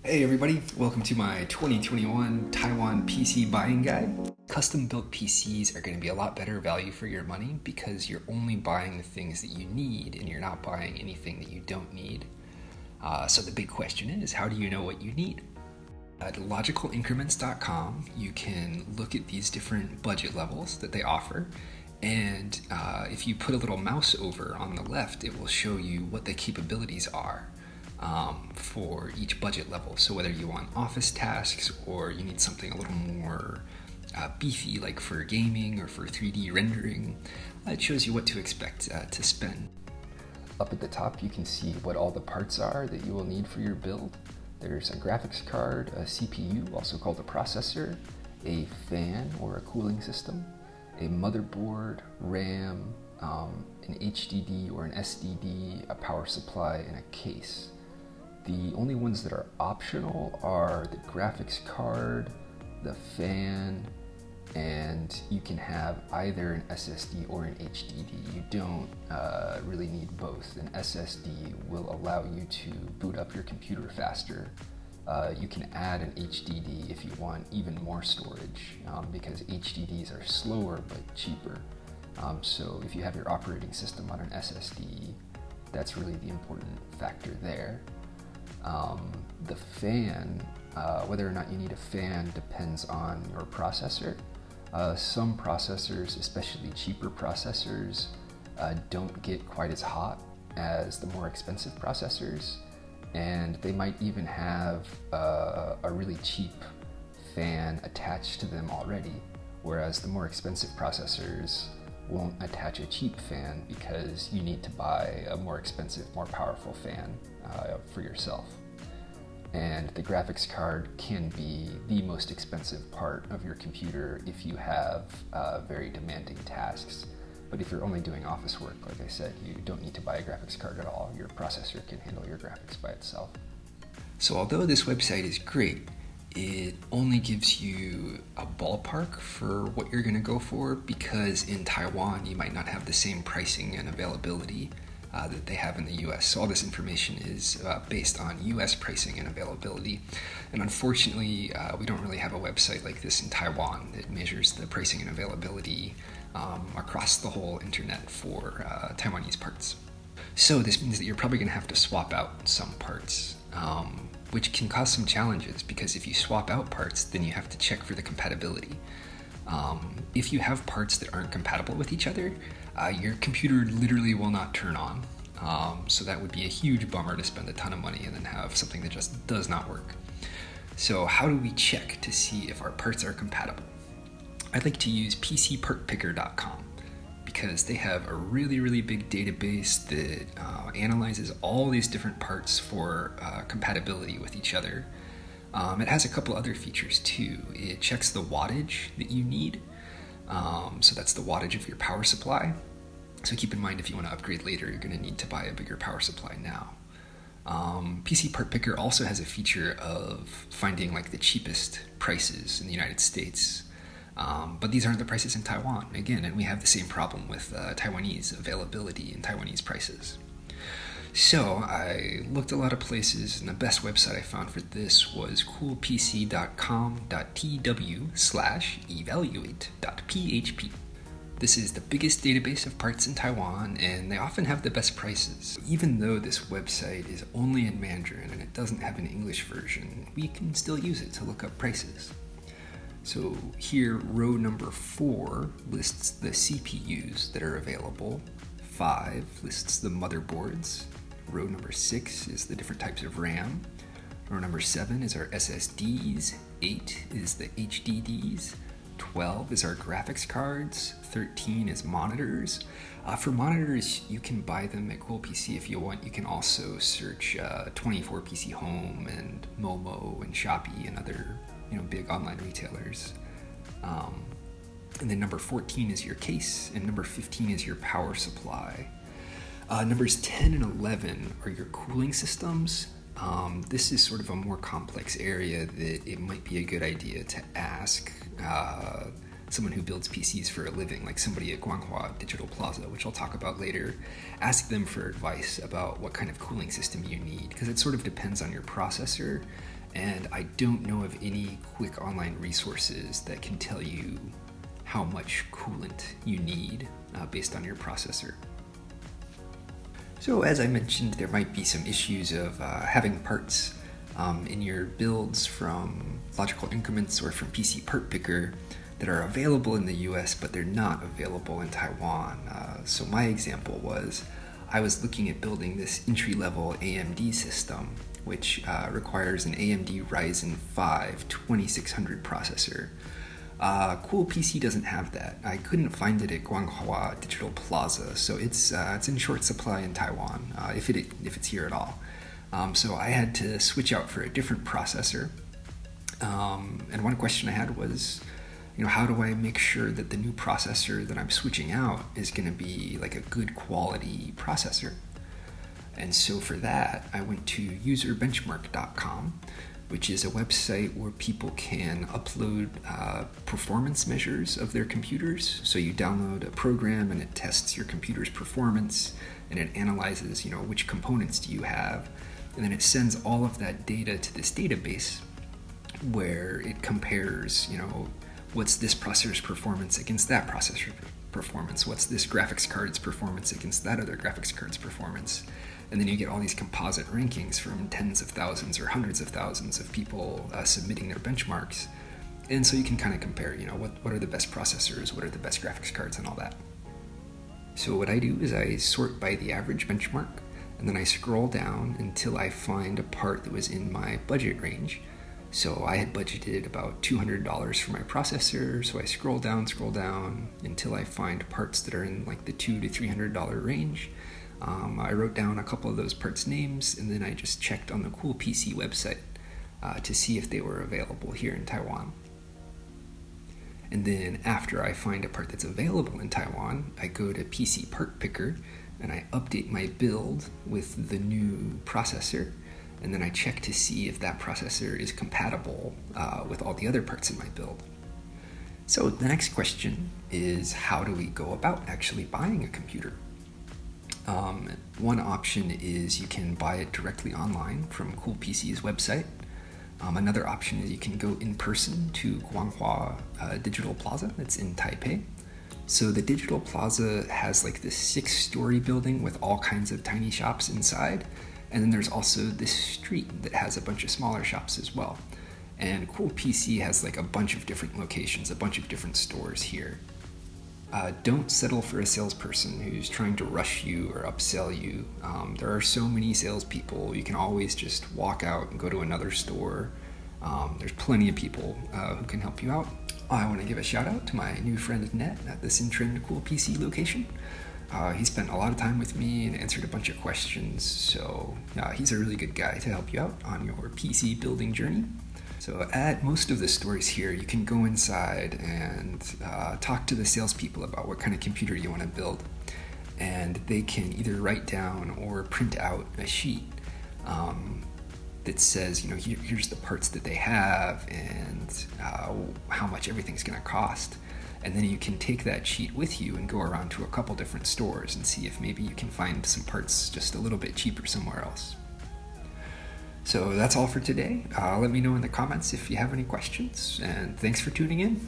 Hey everybody, welcome to my 2021 Taiwan PC buying guide. Custom built PCs are going to be a lot better value for your money because you're only buying the things that you need and you're not buying anything that you don't need. So the big question is, how do you know what you need? At logicalincrements.com, you can look at these different budget levels that they offer, and if you put a little mouse over on the left, it will show you what the capabilities are for each budget level. So whether you want office tasks or you need something a little more beefy, like for gaming or for 3D rendering, it shows you what to expect to spend. Up at the top, you can see what all the parts are that you will need for your build. There's a graphics card, a CPU, also called a processor, a fan or a cooling system, a motherboard, RAM, an HDD or an SDD, a power supply, and a case. The only ones that are optional are the graphics card, the fan, and you can have either an SSD or an HDD. You don't really need both. An SSD will allow you to boot up your computer faster. You can add an HDD if you want even more storage, because HDDs are slower but cheaper. So if you have your operating system on an SSD, that's really the important factor there. The fan, whether or not you need a fan depends on your processor. Some processors, especially cheaper processors, don't get quite as hot as the more expensive processors, and they might even have a really cheap fan attached to them already, whereas the more expensive processors won't attach a cheap fan because you need to buy a more expensive, more powerful fan for yourself. And the graphics card can be the most expensive part of your computer if you have very demanding tasks. But if you're only doing office work, like I said, you don't need to buy a graphics card at all. Your processor can handle your graphics by itself. So although this website is great, it only gives you a ballpark for what you're going to go for, because in Taiwan you might not have the same pricing and availability that they have in the US. So all this information is based on US pricing and availability. And unfortunately, we don't really have a website like this in Taiwan that measures the pricing and availability across the whole internet for Taiwanese parts. So this means that you're probably going to have to swap out some parts, which can cause some challenges, because if you swap out parts, then you have to check for the compatibility. If you have parts that aren't compatible with each other, your computer literally will not turn on. So that would be a huge bummer to spend a ton of money and then have something that just does not work. So how do we check to see if our parts are compatible? I'd like to use pcpartpicker.com, because they have a really big database that analyzes all these different parts for compatibility with each other. It has a couple other features too. It checks the wattage that you need. So that's the wattage of your power supply. So keep in mind, if you want to upgrade later, you're going to need to buy a bigger power supply now. PC Part Picker also has a feature of finding like the cheapest prices in the United States. But these aren't the prices in Taiwan, again, and we have the same problem with Taiwanese availability and Taiwanese prices. So I looked a lot of places, and the best website I found for this was coolpc.com.tw/evaluate.php. This is the biggest database of parts in Taiwan, and they often have the best prices. Even though this website is only in Mandarin and it doesn't have an English version, we can still use it to look up prices. So here, row number 4 lists the CPUs that are available. 5 lists the motherboards. Row number 6 is the different types of RAM. Row number 7 is our SSDs. 8 is the HDDs. 12 is our graphics cards. 13 is monitors. For monitors, you can buy them at CoolPC if you want. You can also search 24PC Home and Momo and Shopee and other big online retailers. And then number 14 is your case, and number 15 is your power supply. Numbers 10 and 11 are your cooling systems. This is sort of a more complex area that it might be a good idea to ask someone who builds PCs for a living, like somebody at Guanghua Digital Plaza, which I'll talk about later. Ask them for advice about what kind of cooling system you need, because it sort of depends on your processor And I don't know of any quick online resources that can tell you how much coolant you need based on your processor. So as I mentioned, there might be some issues of having parts in your builds from Logical Increments or from PC Part Picker that are available in the US, but they're not available in Taiwan. So my example was, I was looking at building this entry-level AMD system, which requires an AMD Ryzen 5 2600 processor. Cool PC doesn't have that. I couldn't find it at Guanghua Digital Plaza, so it's in short supply in Taiwan, if it's here at all. So I had to switch out for a different processor. And one question I had was, how do I make sure that the new processor that I'm switching out is going to be like a good quality processor? And so for that, I went to userbenchmark.com, which is a website where people can upload performance measures of their computers. So you download a program and it tests your computer's performance, and it analyzes, which components do you have, and then it sends all of that data to this database where it compares, what's this processor's performance against that processor's performance, what's this graphics card's performance against that other graphics card's performance. And then you get all these composite rankings from tens of thousands or hundreds of thousands of people submitting their benchmarks. And so you can kind of compare, what are the best processors, what are the best graphics cards, and all that. So what I do is I sort by the average benchmark, and then I scroll down until I find a part that was in my budget range. So I had budgeted about $200 for my processor, so I scroll down until I find parts that are in like the $200 to $300 range. I wrote down a couple of those parts' names, and then I just checked on the Cool PC website to see if they were available here in Taiwan. And then after I find a part that's available in Taiwan, I go to PC Part Picker and I update my build with the new processor, and then I check to see if that processor is compatible with all the other parts in my build. So the next question is, how do we go about actually buying a computer? One option is you can buy it directly online from Cool PC's website. Another option is you can go in person to Guanghua Digital Plaza that's in Taipei. So the Digital Plaza has like this 6-story building with all kinds of tiny shops inside. And then there's also this street that has a bunch of smaller shops as well. And Cool PC has like a bunch of different locations, a bunch of different stores here. Don't settle for a salesperson who's trying to rush you or upsell you. There are so many salespeople. You can always just walk out and go to another store. There's plenty of people who can help you out. I want to give a shout out to my new friend Ned at the Sintren Cool PC location. He spent a lot of time with me and answered a bunch of questions, so he's a really good guy to help you out on your PC building journey. So at most of the stores here, you can go inside and talk to the salespeople about what kind of computer you want to build. And they can either write down or print out a sheet that says, here's the parts that they have and how much everything's going to cost. And then you can take that sheet with you and go around to a couple different stores and see if maybe you can find some parts just a little bit cheaper somewhere else. So that's all for today. Let me know in the comments if you have any questions, and thanks for tuning in.